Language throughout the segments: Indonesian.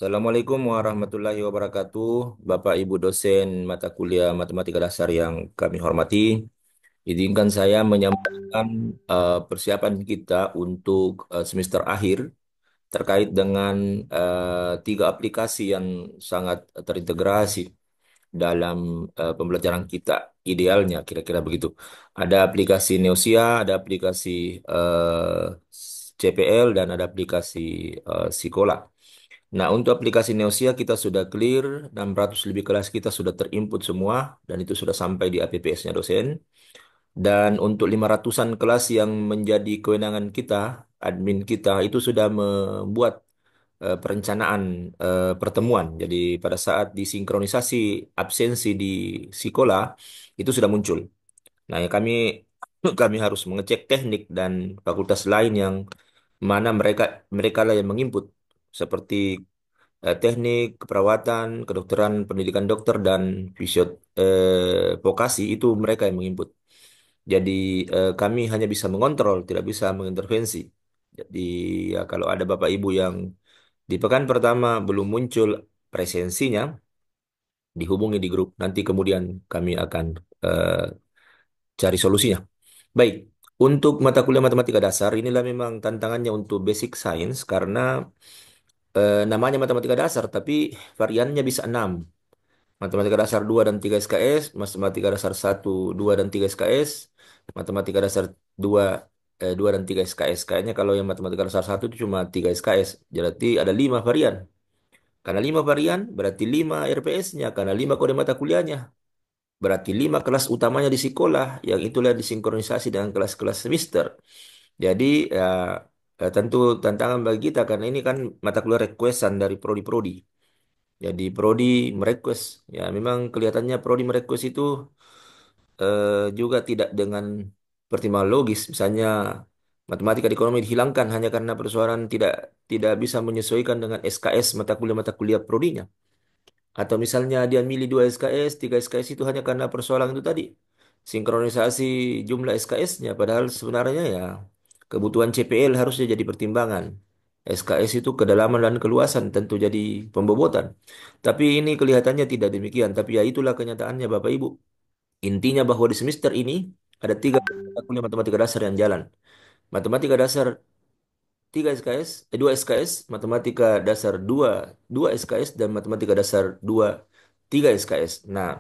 Assalamualaikum warahmatullahi wabarakatuh, Bapak Ibu dosen mata kuliah Matematika Dasar yang kami hormati. Izinkan saya menyampaikan persiapan kita untuk semester akhir terkait dengan tiga aplikasi yang sangat terintegrasi dalam pembelajaran kita. Idealnya kira-kira begitu. Ada aplikasi Neosia, ada aplikasi CPL, dan ada aplikasi Sikola. Nah, untuk aplikasi Neosia kita sudah clear, 600 lebih kelas kita sudah terinput semua, dan itu sudah sampai di APPS-nya dosen. Dan untuk 500-an kelas yang menjadi kewenangan kita, admin kita, itu sudah membuat perencanaan pertemuan. Jadi pada saat disinkronisasi absensi di Sikola, itu sudah muncul. Nah, ya kami harus mengecek teknik dan fakultas lain yang mana mereka mereka lah yang menginput seperti teknik, keperawatan, kedokteran, pendidikan dokter, dan vokasi itu mereka yang menginput. Jadi kami hanya bisa mengontrol, tidak bisa mengintervensi. Jadi ya kalau ada Bapak Ibu yang di pekan pertama belum muncul presensinya, dihubungi di grup. Nanti kemudian kami akan eh, cari solusinya. Baik, untuk mata kuliah matematika dasar, inilah memang tantangannya untuk basic science karena namanya matematika dasar, tapi variannya bisa 6. Matematika dasar 2 dan 3 SKS, matematika dasar 1, 2 dan 3 SKS, matematika dasar 2, 2 dan 3 SKS. Kayaknya kalau yang matematika dasar 1 itu cuma 3 SKS. Jadi ada 5 varian. Karena 5 varian, berarti 5 RPS-nya. Karena 5 kode mata kuliahnya. Berarti 5 kelas utamanya di sekolah, yang itulah disinkronisasi dengan kelas-kelas semester. Jadi, ya, tentu tantangan bagi kita, karena ini kan mata kuliah requestan dari prodi-prodi. Jadi Prodi merequest, ya memang kelihatannya Prodi merequest itu juga tidak dengan pertimbangan logis. Misalnya matematika dan ekonomi dihilangkan hanya karena persoalan tidak tidak bisa menyesuaikan dengan SKS mata kuliah prodinya. Atau misalnya dia milih 2 SKS, 3 SKS itu hanya karena persoalan itu tadi. Sinkronisasi jumlah SKS-nya. Padahal sebenarnya ya kebutuhan CPL harusnya jadi pertimbangan. SKS itu kedalaman dan keluasan tentu jadi pembobotan. Tapi ini kelihatannya tidak demikian. Tapi ya itulah kenyataannya Bapak Ibu. Intinya bahwa di semester ini ada tiga mata kuliah matematika dasar yang jalan. Matematika dasar 3 SKS, 2 SKS, matematika dasar 2, 2 SKS, dan matematika dasar 2, 3 SKS. Nah,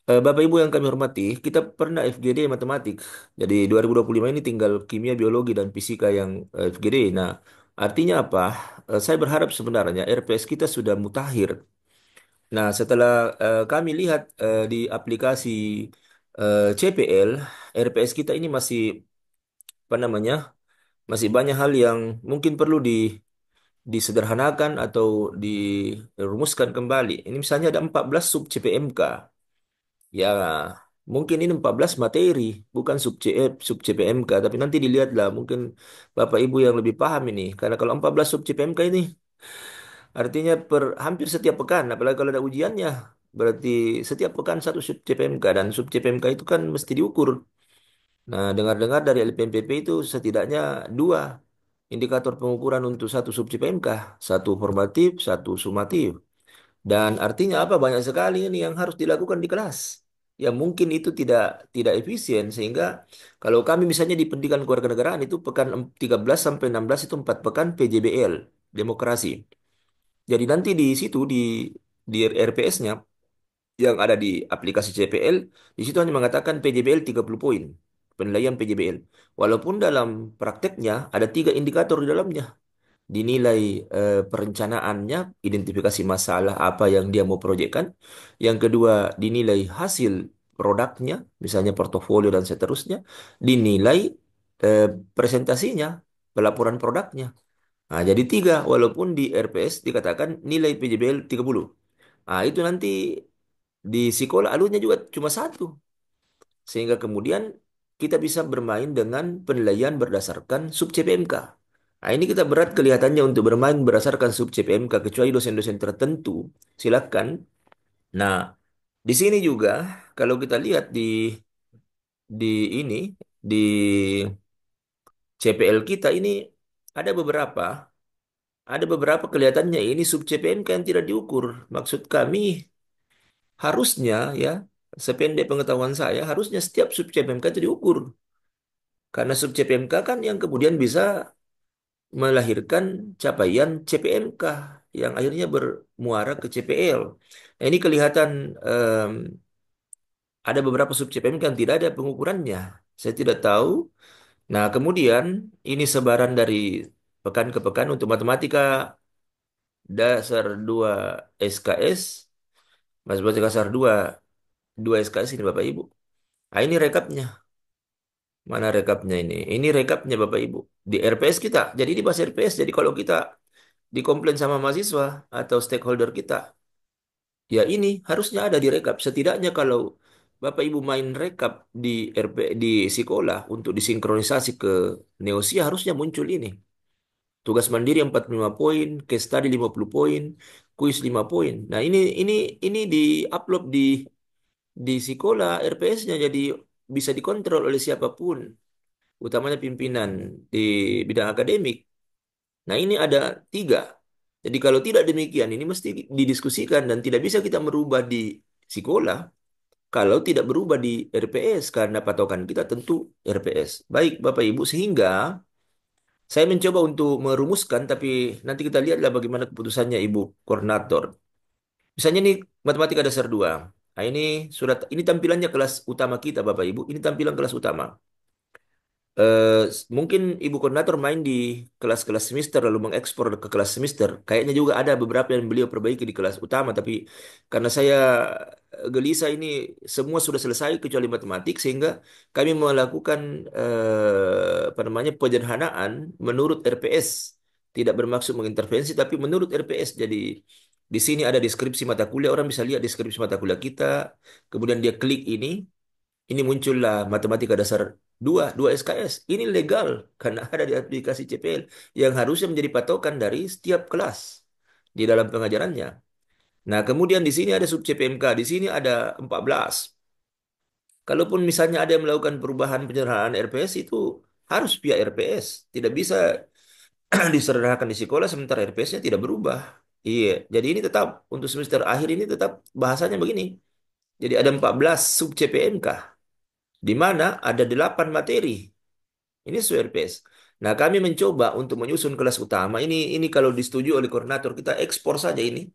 Bapak Ibu yang kami hormati, kita pernah FGD matematik. Jadi 2025 ini tinggal kimia, biologi, dan fisika yang FGD. Nah, artinya apa? Saya berharap sebenarnya RPS kita sudah mutakhir. Nah, setelah kami lihat di aplikasi CPL, RPS kita ini masih apa namanya? Masih banyak hal yang mungkin perlu disederhanakan atau dirumuskan kembali. Ini misalnya ada 14 sub CPMK. Ya, mungkin ini 14 materi, bukan sub CPMK, tapi nanti dilihatlah mungkin Bapak Ibu yang lebih paham ini. Karena kalau 14 sub CPMK ini artinya hampir setiap pekan, apalagi kalau ada ujiannya, berarti setiap pekan satu sub CPMK, dan sub CPMK itu kan mesti diukur. Nah, dengar-dengar dari LPMPP itu setidaknya dua indikator pengukuran untuk satu sub CPMK, satu formatif, satu sumatif. Dan artinya apa? Banyak sekali ini yang harus dilakukan di kelas. Ya mungkin itu tidak efisien, sehingga kalau kami misalnya di pendidikan kewarganegaraan itu pekan 13 sampai 16 itu 4 pekan PJBL, demokrasi. Jadi nanti di situ di RPS-nya yang ada di aplikasi CPL, di situ hanya mengatakan PJBL 30 poin, penilaian PJBL. Walaupun dalam prakteknya ada tiga indikator di dalamnya. Dinilai perencanaannya, identifikasi masalah apa yang dia mau proyekkan. Yang kedua, dinilai hasil produknya, misalnya portofolio dan seterusnya. Dinilai eh, presentasinya, pelaporan produknya. Nah, jadi tiga, walaupun di RPS dikatakan nilai PJBL 30. Nah, itu nanti di sekolah alurnya juga cuma satu. Sehingga kemudian kita bisa bermain dengan penilaian berdasarkan sub CPMK. Nah, ini kita berat kelihatannya untuk bermain berdasarkan sub CPMK, kecuali dosen-dosen tertentu. Silakan. Nah, di sini juga kalau kita lihat di ini di CPL kita ini ada beberapa. Ada beberapa kelihatannya ini sub CPNK yang tidak diukur. Maksud kami harusnya ya, sependek pengetahuan saya, harusnya setiap sub CPMK itu diukur. Karena sub CPMK kan yang kemudian bisa melahirkan capaian CPNK yang akhirnya bermuara ke CPL. Nah, ini kelihatan em, ada beberapa sub CPMK yang tidak ada pengukurannya. Saya tidak tahu. Nah, kemudian ini sebaran dari pekan ke pekan untuk matematika dasar 2 SKS, matematika dasar 2 SKS ini Bapak Ibu. Nah, ini rekapnya. Mana rekapnya ini? Ini rekapnya Bapak Ibu. Di RPS kita. Jadi ini bahasa RPS. Jadi kalau kita dikomplain sama mahasiswa atau stakeholder kita, ya ini harusnya ada di rekap. Setidaknya kalau Bapak Ibu main rekap di di sekolah untuk disinkronisasi ke Neosia harusnya muncul ini. Tugas mandiri 45 poin, case study 50 poin, kuis 5 poin. Nah, ini di-upload di sekolah RPS-nya jadi bisa dikontrol oleh siapapun, utamanya pimpinan di bidang akademik. Nah, ini ada 3. Jadi kalau tidak demikian, ini mesti didiskusikan dan tidak bisa kita merubah di sekolah kalau tidak berubah di RPS karena patokan kita tentu RPS. Baik, Bapak Ibu, sehingga saya mencoba untuk merumuskan, tapi nanti kita lihatlah bagaimana keputusannya Ibu Koordinator. Misalnya nih matematika dasar 2. Nah, ini tampilannya kelas utama kita, Bapak Ibu. Ini tampilan kelas utama. Mungkin ibu koordinator main di kelas-kelas semester lalu mengekspor ke kelas semester. Kayaknya juga ada beberapa yang beliau perbaiki di kelas utama, tapi karena saya gelisah ini semua sudah selesai kecuali matematik, sehingga kami melakukan apa namanya penyederhanaan menurut RPS. Tidak bermaksud mengintervensi, tapi menurut RPS. Jadi di sini ada deskripsi mata kuliah, orang bisa lihat deskripsi mata kuliah kita. Kemudian dia klik ini muncullah matematika dasar 2 SKS. Ini legal karena ada di aplikasi CPL yang harusnya menjadi patokan dari setiap kelas di dalam pengajarannya. Nah, kemudian di sini ada sub CPMK, di sini ada 14. Kalaupun misalnya ada yang melakukan perubahan penyerahan RPS itu harus via RPS. Tidak bisa disederhanakan di sekolah sementara RPS-nya tidak berubah. Iya, jadi ini tetap untuk semester akhir ini tetap bahasanya begini. Jadi ada 14 sub CPMK di mana ada 8 materi. Ini sesuai RPS. Nah, kami mencoba untuk menyusun kelas utama. Ini kalau disetujui oleh koordinator, kita ekspor saja ini.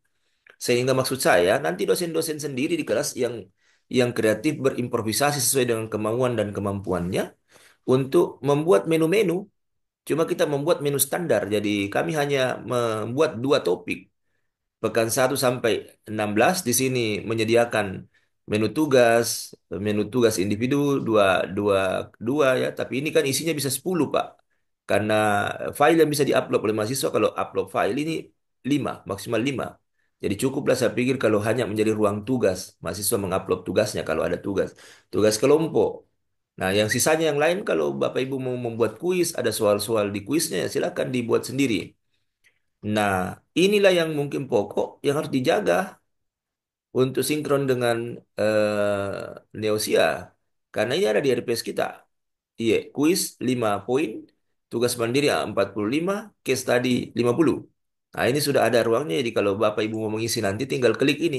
Sehingga maksud saya, nanti dosen-dosen sendiri di kelas yang kreatif berimprovisasi sesuai dengan kemauan dan kemampuannya untuk membuat menu-menu. Cuma kita membuat menu standar. Jadi kami hanya membuat 2 topik. Pekan 1 sampai 16 di sini menyediakan menu tugas individu dua, dua, dua ya. Tapi ini kan isinya bisa 10 Pak. Karena file yang bisa diupload oleh mahasiswa kalau upload file ini 5, maksimal 5. Jadi cukuplah saya pikir kalau hanya menjadi ruang tugas, mahasiswa mengupload tugasnya kalau ada tugas. Tugas kelompok. Nah, yang sisanya yang lain kalau Bapak Ibu mau membuat kuis, ada soal-soal di kuisnya, ya silakan dibuat sendiri. Nah, inilah yang mungkin pokok yang harus dijaga untuk sinkron dengan Neosia. Karena ini ada di RPS kita. Iya, kuis 5 poin, tugas mandiri 45, case study 50. Nah, ini sudah ada ruangnya. Jadi kalau Bapak Ibu mau mengisi nanti tinggal klik ini.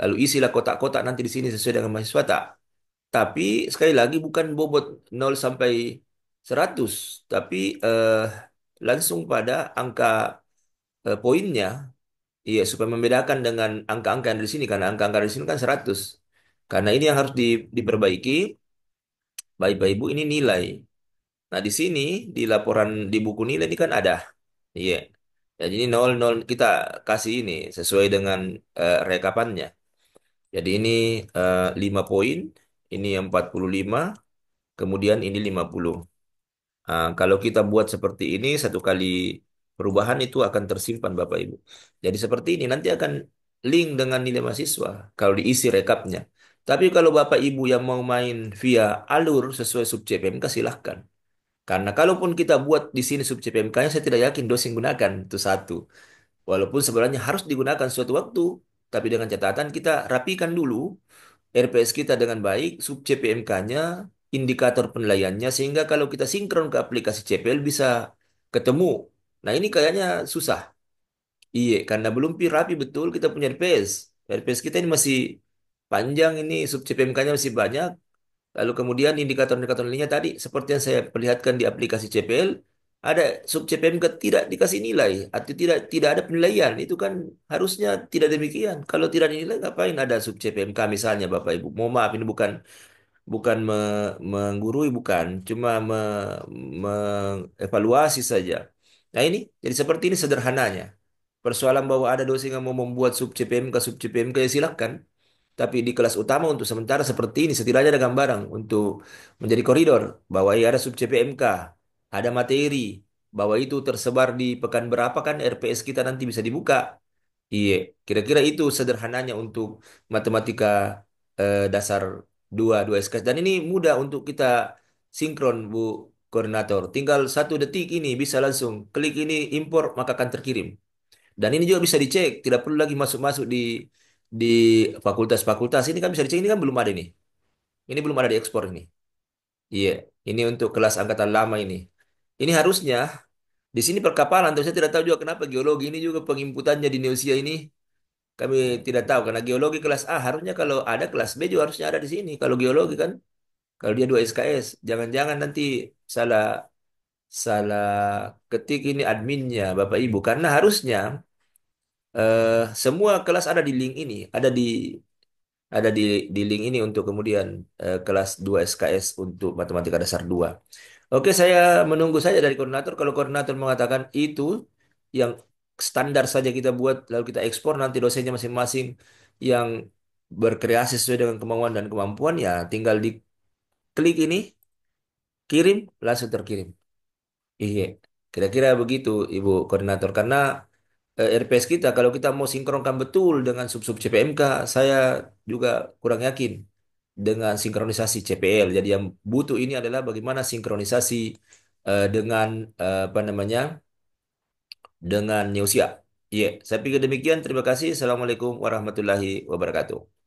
Lalu isilah kotak-kotak nanti di sini sesuai dengan mahasiswa tak. Tapi sekali lagi bukan bobot 0 sampai 100, tapi langsung pada angka poinnya. Iya, supaya membedakan dengan angka-angka yang ada di sini. Karena angka-angka di sini kan 100. Karena ini yang harus diperbaiki. Baik-baik Ibu, ini nilai. Nah, di sini, di laporan, di buku nilai ini kan ada. Iya. Jadi ini 00 kita kasih ini sesuai dengan rekapannya. Jadi ini 5 poin. Ini 45. Kemudian ini 50. Kalau kita buat seperti ini, 1 kali perubahan itu akan tersimpan Bapak Ibu. Jadi seperti ini, nanti akan link dengan nilai mahasiswa kalau diisi rekapnya. Tapi kalau Bapak Ibu yang mau main via alur sesuai sub CPMK silahkan. Karena kalaupun kita buat di sini sub CPMK-nya, saya tidak yakin dosen gunakan, itu satu. Walaupun sebenarnya harus digunakan suatu waktu, tapi dengan catatan kita rapikan dulu RPS kita dengan baik, sub CPMK-nya, indikator penilaiannya, sehingga kalau kita sinkron ke aplikasi CPL bisa ketemu. Nah ini kayaknya susah. Iya, karena belum rapi betul kita punya RPS. RPS kita ini masih panjang ini, sub CPMK-nya masih banyak. Lalu kemudian indikator-indikator lainnya tadi, seperti yang saya perlihatkan di aplikasi CPL, ada sub CPMK tidak dikasih nilai, atau tidak ada penilaian. Itu kan harusnya tidak demikian. Kalau tidak dinilai, ngapain ada sub CPMK misalnya, Bapak Ibu? Mohon maaf, ini bukan bukan menggurui, bukan, cuma mengevaluasi saja. Nah ini, jadi seperti ini sederhananya. Persoalan bahwa ada dosen yang mau membuat sub CPMK ya silakan. Tapi di kelas utama untuk sementara seperti ini, setidaknya ada gambaran untuk menjadi koridor bahwa ya ada sub CPMK, ada materi, bahwa itu tersebar di pekan berapa kan RPS kita nanti bisa dibuka. Iya, kira-kira itu sederhananya untuk matematika dasar dua SKS. Dan ini mudah untuk kita sinkron, Bu Koordinator. Tinggal 1 detik ini bisa langsung klik ini impor maka akan terkirim. Dan ini juga bisa dicek, tidak perlu lagi masuk-masuk di fakultas-fakultas. Ini kan bisa dicek, ini kan belum ada ini. Ini belum ada di ekspor ini. Iya, ini untuk kelas angkatan lama ini. Ini harusnya di sini perkapalan, tapi saya tidak tahu juga kenapa geologi ini juga penginputannya di Neusia ini kami tidak tahu karena geologi kelas A harusnya kalau ada kelas B juga harusnya ada di sini. Kalau geologi kan, kalau dia 2 SKS, jangan-jangan nanti salah salah ketik ini adminnya Bapak Ibu karena harusnya semua kelas ada di link ini, ada di link ini untuk kemudian kelas 2 SKS untuk matematika dasar 2. Oke, saya menunggu saja dari koordinator. Kalau koordinator mengatakan itu yang standar saja kita buat, lalu kita ekspor nanti dosennya masing-masing yang berkreasi sesuai dengan kemauan dan kemampuan, ya tinggal diklik ini, kirim, langsung terkirim. Iya, kira-kira begitu Ibu Koordinator. Karena RPS kita, kalau kita mau sinkronkan betul dengan sub-sub CPMK, saya juga kurang yakin dengan sinkronisasi CPL. Jadi yang butuh ini adalah bagaimana sinkronisasi dengan apa namanya, dengan Neusia. Iya, saya pikir demikian. Terima kasih. Assalamualaikum warahmatullahi wabarakatuh.